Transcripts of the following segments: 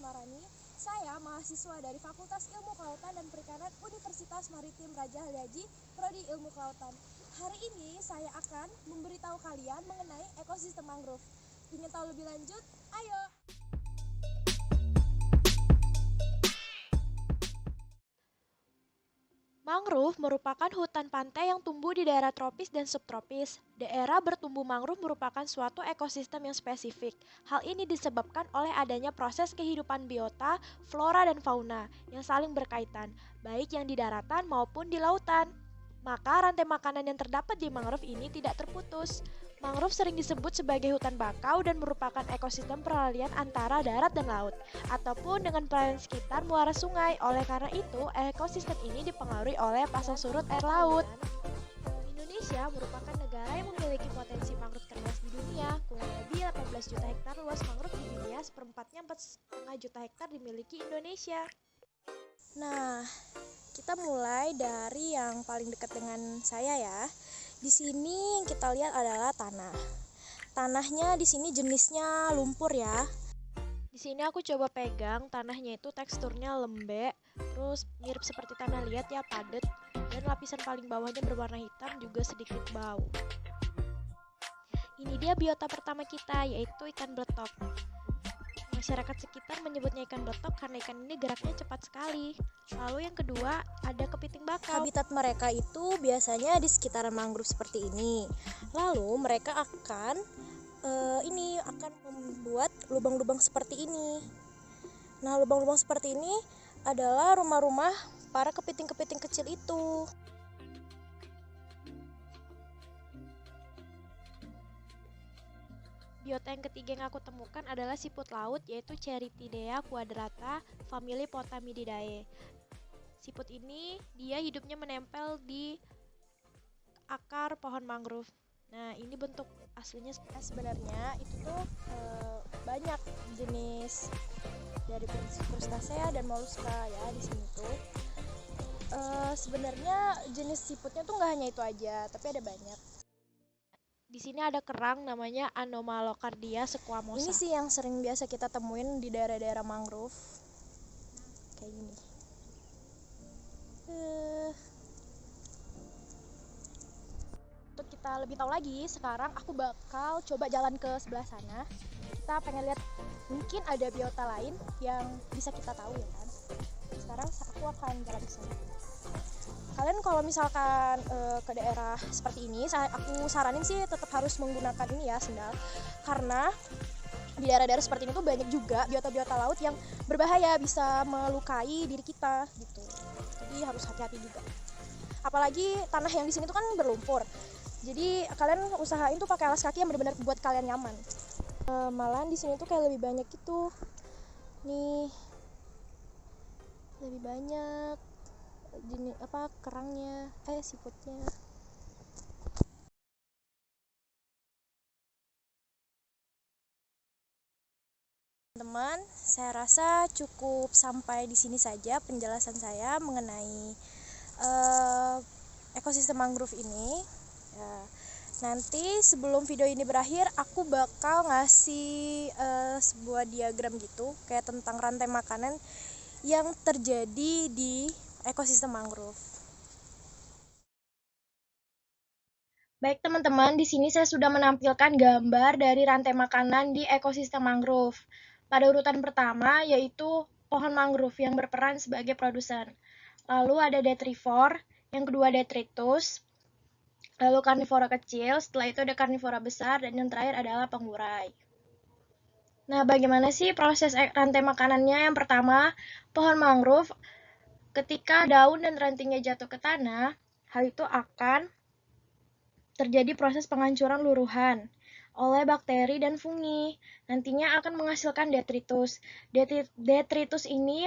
Asmarani. Saya mahasiswa dari Fakultas Ilmu Kelautan dan Perikanan Universitas Maritim Raja Ali Haji, Prodi Ilmu Kelautan. Hari ini saya akan memberitahu kalian mengenai ekosistem mangrove. Ingin tahu lebih lanjut? Ayo! Mangrove merupakan hutan pantai yang tumbuh di daerah tropis dan subtropis. Daerah bertumbuh mangrove merupakan suatu ekosistem yang spesifik. Hal ini disebabkan oleh adanya proses kehidupan biota, flora, dan fauna yang saling berkaitan, baik yang di daratan maupun di lautan. Maka rantai makanan yang terdapat di mangrove ini tidak terputus. Mangrove sering disebut sebagai hutan bakau dan merupakan ekosistem peralihan antara darat dan laut, ataupun dengan peralihan sekitar muara sungai. Oleh karena itu, ekosistem ini dipengaruhi oleh pasang surut air laut. Indonesia merupakan negara yang memiliki potensi mangrove terluas di dunia. Kurang lebih 18 juta hektar luas mangrove di dunia, seperempatnya 4,5 juta hektar dimiliki Indonesia. Nah, kita mulai dari yang paling dekat dengan saya ya. Di sini yang kita lihat adalah tanah. Tanahnya di sini jenisnya lumpur ya. Di sini aku coba pegang, tanahnya itu teksturnya lembek, terus mirip seperti tanah liat ya, padat, dan lapisan paling bawahnya berwarna hitam juga sedikit bau. Ini dia biota pertama kita, yaitu ikan bletok. Masyarakat sekitar menyebutnya ikan bletok karena ikan ini geraknya cepat sekali. Lalu yang kedua, ada kepiting bakau. Habitat mereka itu biasanya di sekitaran mangrove seperti ini. Lalu mereka akan membuat lubang-lubang seperti ini. Nah, lubang-lubang seperti ini adalah rumah-rumah para kepiting-kepiting kecil itu. Biota yang ketiga yang aku temukan adalah siput laut, yaitu Ceritidea quadrata, famili Potamididae. Siput ini dia hidupnya menempel di akar pohon mangrove. Nah, ini bentuk aslinya. Sebenarnya itu tuh banyak jenis dari crustacea dan molluska ya di sini tuh. Sebenarnya jenis siputnya tuh nggak hanya itu aja, tapi ada banyak. Di sini ada kerang namanya Anomalocardia squamosa. Ini sih yang sering biasa kita temuin di daerah-daerah mangrove. Kayak gini. Untuk kita lebih tahu lagi, sekarang aku bakal coba jalan ke sebelah sana. Kita pengen lihat mungkin ada biota lain yang bisa kita tahu ya kan. Sekarang aku akan jalan ke sana. Kalian kalau misalkan ke daerah seperti ini, aku saranin sih tetap harus menggunakan ini ya, sendal. Karena di daerah-daerah seperti ini tuh banyak juga biota-biota laut yang berbahaya, bisa melukai diri kita gitu. Jadi harus hati-hati juga. Apalagi tanah yang di sini tuh kan berlumpur. Jadi kalian usahain tuh pakai alas kaki yang benar-benar buat kalian nyaman. Malahan di sini tuh kayak lebih banyak gitu. Nih. Lebih banyak jenis kerangnya, siputnya. Teman-teman, saya rasa cukup sampai di sini saja penjelasan saya mengenai ekosistem mangrove ini. Ya, nanti sebelum video ini berakhir, aku bakal ngasih sebuah diagram gitu, kayak tentang rantai makanan yang terjadi di ekosistem mangrove. Baik teman-teman, di sini saya sudah menampilkan gambar dari rantai makanan di ekosistem mangrove. Pada urutan pertama yaitu pohon mangrove yang berperan sebagai produsen. Lalu ada detrivore, yang kedua detritus, lalu karnivora kecil, setelah itu ada karnivora besar, dan yang terakhir adalah pengurai. Nah, bagaimana sih proses rantai makanannya? Yang pertama, pohon mangrove ketika daun dan rantingnya jatuh ke tanah, hal itu akan terjadi proses penghancuran luruhan oleh bakteri dan fungi. Nantinya akan menghasilkan detritus. Detritus ini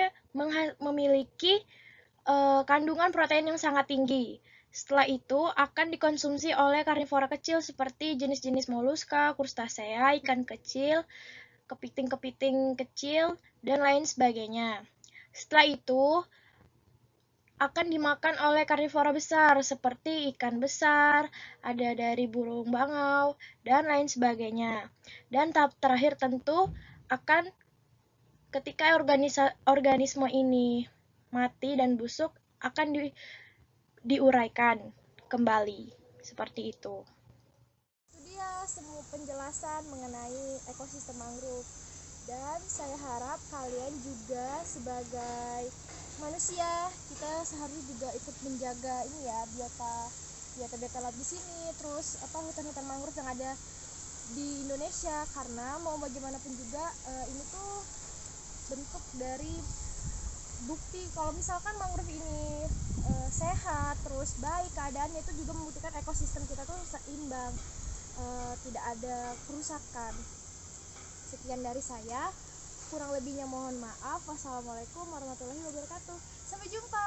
memiliki kandungan protein yang sangat tinggi. Setelah itu akan dikonsumsi oleh karnivora kecil seperti jenis-jenis moluska, crustacea, ikan kecil, kepiting-kepiting kecil, dan lain sebagainya. Setelah itu akan dimakan oleh karnivora besar seperti ikan besar, ada dari burung bangau, dan lain sebagainya. Dan tahap terakhir tentu akan Ketika organisme ini mati dan busuk, akan diuraikan kembali seperti itu. Itu dia semua penjelasan mengenai ekosistem mangrove. Dan saya harap kalian juga sebagai manusia, kita seharusnya juga ikut menjaga ini ya, biota laut di sini, terus hutan-hutan mangrove yang ada di Indonesia, karena mau bagaimanapun juga ini tuh bentuk dari bukti kalau misalkan mangrove ini sehat terus baik keadaannya, itu juga membuktikan ekosistem kita tuh seimbang, tidak ada kerusakan. Sekian dari saya, kurang lebihnya mohon maaf. Wassalamualaikum warahmatullahi wabarakatuh. Sampai jumpa.